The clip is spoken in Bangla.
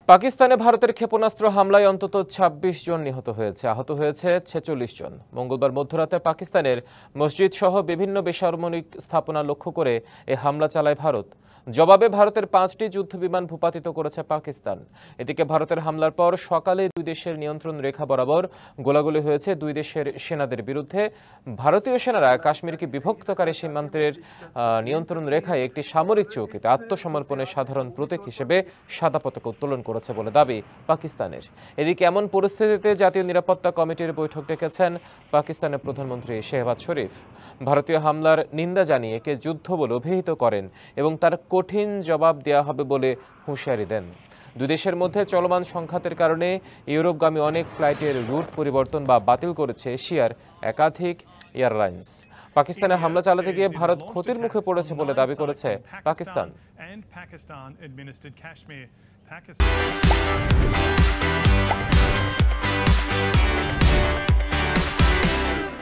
পাকিস্তানে ভারতের ক্ষেপণাস্ত্র হামলায় অন্তত ২৬ জন নিহত হয়েছে, আহত হয়েছে ৪৬ জন। মঙ্গলবার মধ্যরাতে পাকিস্তানের মসজিদ সহ বিভিন্ন বেসামরিক স্থাপনা লক্ষ্য করে এ হামলা চালায় ভারত। জবাবে ভারতের ৫টি যুদ্ধবিমান ভূপাতিত করেছে পাকিস্তান। এদিকে ভারতের হামলার পর সকালে দুই দেশের নিয়ন্ত্রণ রেখা বরাবর গোলাগুলি হয়েছে দুই দেশের সেনাদের বিরুদ্ধে। ভারতীয় সেনারা কাশ্মীরকে বিভক্তকারী সীমান্তের নিয়ন্ত্রণ রেখায় একটি সামরিক চৌকিতে আত্মসমর্পণের সাধারণ প্রতীক হিসেবে সাদা পতাকা উত্তোলন করেছে বলে দাবি পাকিস্তানের। এদিকে এমন পরিস্থিতিতে জাতীয় নিরাপত্তা কমিটির বৈঠক ডেকেছেন পাকিস্তানের প্রধানমন্ত্রী শেহবাজ শরীফ। ভারতীয় হামলার নিন্দা জানিয়ে একে যুদ্ধ বলে অভিহিত করেন এবং তার কঠিন জবাব দেওয়া হবে বলে হুঁশিয়ারি দেন। দুই দেশের মধ্যে চলমান সংঘাতের কারণে ইউরোপগামী অনেক ফ্লাইটের রুট পরিবর্তন বা বাতিল করেছে এশিয়ার একাধিক এয়ারলাইন্স। পাকিস্তানে হামলা চালাতে গিয়ে ভারত ক্ষতির মুখে পড়েছে বলে দাবি করেছে পাকিস্তান।